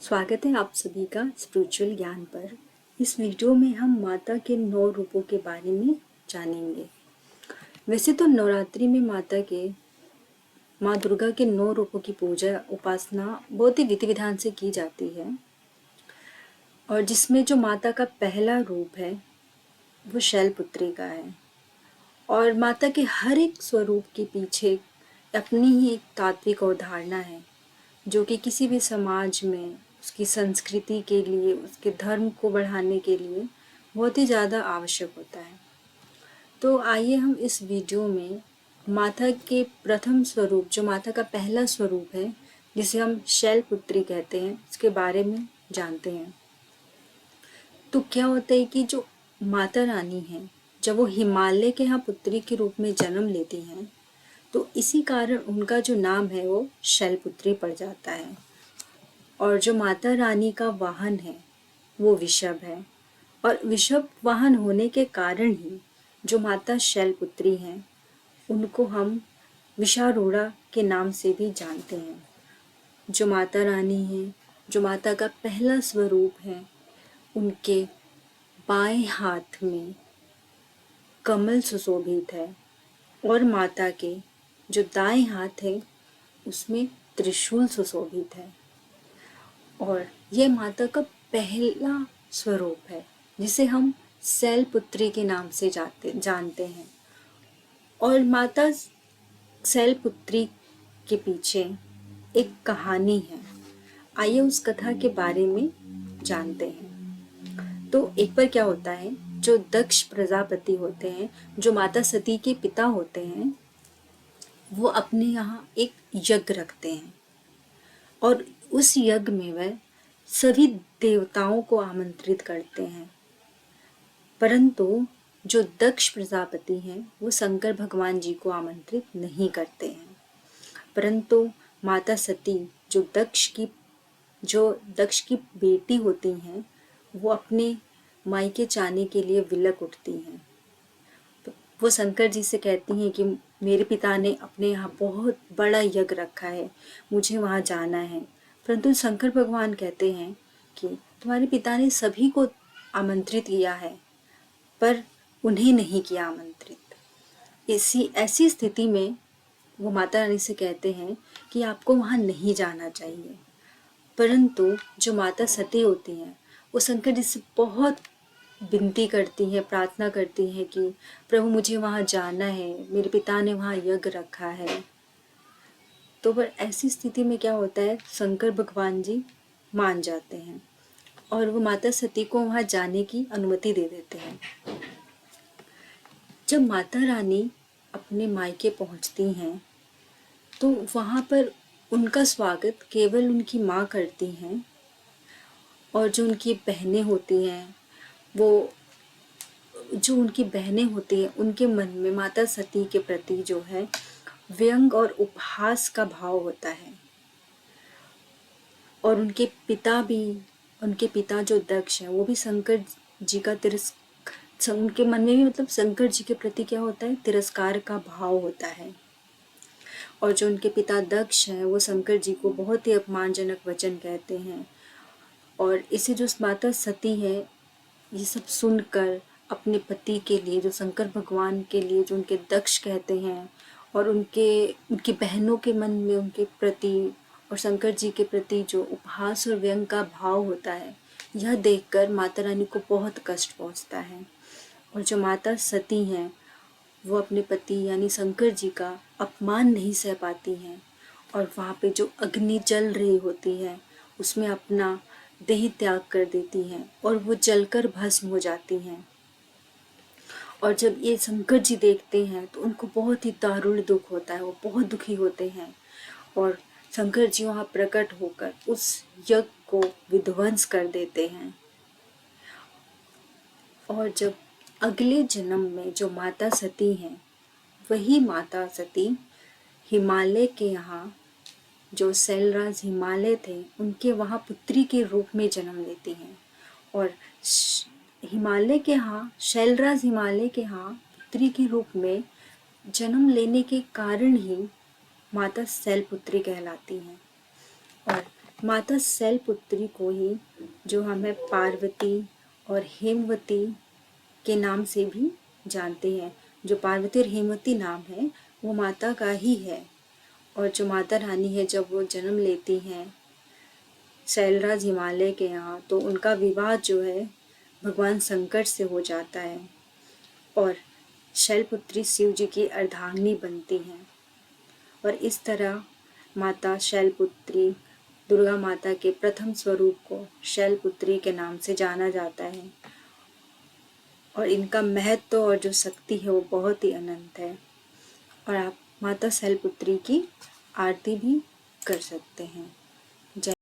स्वागत है आप सभी का स्पिरिचुअल ज्ञान पर। इस वीडियो में हम माता के 9 रूपों के बारे में जानेंगे। वैसे तो नवरात्रि में माँ दुर्गा के 9 रूपों की पूजा उपासना बहुत ही विधि विधान से की जाती है, और जिसमें जो माता का पहला रूप है वो शैलपुत्री का है। और माता के हर एक स्वरूप के पीछे अपनी ही एक तात्विक अवधारणा है, जो कि किसी भी समाज में उसकी संस्कृति के लिए, उसके धर्म को बढ़ाने के लिए बहुत ही ज़्यादा आवश्यक होता है। तो आइए हम इस वीडियो में माता के प्रथम स्वरूप, जो माता का पहला स्वरूप है, जिसे हम शैलपुत्री कहते हैं, उसके बारे में जानते हैं। तो क्या होता है कि जो माता रानी है, जब वो हिमालय के यहाँ पुत्री के रूप में जन्म लेती हैं, तो इसी कारण उनका जो नाम है वो शैलपुत्री पड़ जाता है। और जो माता रानी का वाहन है वो वृषभ है, और वृषभ वाहन होने के कारण ही जो माता शैलपुत्री हैं उनको हम वृषारूढ़ा के नाम से भी जानते हैं। जो माता रानी है, जो माता का पहला स्वरूप है, उनके बाएं हाथ में कमल सुशोभित है, और माता के जो दाएं हाथ है उसमें त्रिशूल सुशोभित है। और यह माता का पहला स्वरूप है, जिसे हम शैलपुत्री के नाम से जानते हैं। और माता शैलपुत्री के पीछे एक कहानी है। आइए उस कथा के बारे में जानते हैं। तो एक बार क्या होता है, जो दक्ष प्रजापति होते हैं, जो माता सती के पिता होते हैं, वो अपने यहाँ एक यज्ञ रखते हैं, और उस यज्ञ में वह सभी देवताओं को आमंत्रित करते हैं। परंतु जो दक्ष प्रजापति हैं वो शंकर भगवान जी को आमंत्रित नहीं करते हैं। परंतु माता सती जो दक्ष की बेटी होती हैं, वो अपने मायके जाने के लिए विलक उठती हैं। वो शंकर जी से कहती हैं कि मेरे पिता ने अपने यहाँ बहुत बड़ा यज्ञ रखा है, मुझे वहाँ जाना है। परंतु शंकर भगवान कहते हैं कि तुम्हारे पिता ने सभी को आमंत्रित किया है, पर उन्हें नहीं किया आमंत्रित। ऐसी स्थिति में वो माता रानी से कहते हैं कि आपको वहाँ नहीं जाना चाहिए। परंतु जो माता सती होती हैं वो शंकर जी से बहुत विनती करती हैं, प्रार्थना करती हैं कि प्रभु मुझे वहाँ जाना है, मेरे पिता ने वहाँ यज्ञ रखा है। तो पर ऐसी स्थिति में क्या होता है, शंकर भगवान जी मान जाते हैं और वो माता सती को वहाँ जाने की अनुमति दे देते हैं। जब माता रानी अपने मायके पहुँचती हैं तो वहाँ पर उनका स्वागत केवल उनकी माँ करती हैं, और जो उनकी बहनें होती हैं उनके मन में माता सती के प्रति जो है व्यंग और उपहास का भाव होता है। और उनके पिता जो दक्ष हैं वो भी शंकर जी का उनके मन में भी मतलब शंकर जी के प्रति क्या होता है, तिरस्कार का भाव होता है। और जो उनके पिता दक्ष हैं वो शंकर जी को बहुत ही अपमानजनक वचन कहते हैं। और इसे जो माता सती है ये सब सुनकर अपने पति के लिए, जो शंकर भगवान के लिए जो उनके दक्ष कहते हैं, और उनकी बहनों के मन में उनके प्रति और शंकर जी के प्रति जो उपहास और व्यंग का भाव होता है, यह देखकर माता रानी को बहुत कष्ट पहुंचता है। और जो माता सती हैं वो अपने पति यानी शंकर जी का अपमान नहीं सह पाती हैं, और वहाँ पे जो अग्नि जल रही होती है उसमें अपना देह त्याग कर देती हैं, और वो जलकर भस्म हो जाती हैं। और जब ये शंकर जी देखते हैं तो उनको बहुत ही दारुण दुख होता है, वो बहुत दुखी होते हैं, और शंकर जी वहाँ प्रकट होकर उस यज्ञ को विध्वंस कर देते हैं। और जब अगले जन्म में जो माता सती हैं, वही माता सती हिमालय के यहाँ, जो शैलराज हिमालय थे, उनके वहाँ पुत्री के रूप में जन्म लेती हैं। और शैलराज हिमालय के यहाँ पुत्री के रूप में जन्म लेने के कारण ही माता शैलपुत्री कहलाती हैं। और माता शैलपुत्री को ही जो हमें पार्वती और हेमवती के नाम से भी जानते हैं। जो पार्वती और हेमवती नाम है वो माता का ही है। और जो माता रानी है जब वो जन्म लेती हैं शैलराज हिमालय के यहाँ, तो उनका विवाह जो है भगवान शंकर से हो जाता है और शैलपुत्री शिव जी की अर्धांगिनी बनती हैं। और इस तरह माता शैलपुत्री दुर्गा माता के प्रथम स्वरूप को शैलपुत्री के नाम से जाना जाता है। और इनका महत्व और जो शक्ति है वो बहुत ही अनंत है। और आप माता शैलपुत्री की आरती भी कर सकते हैं। जय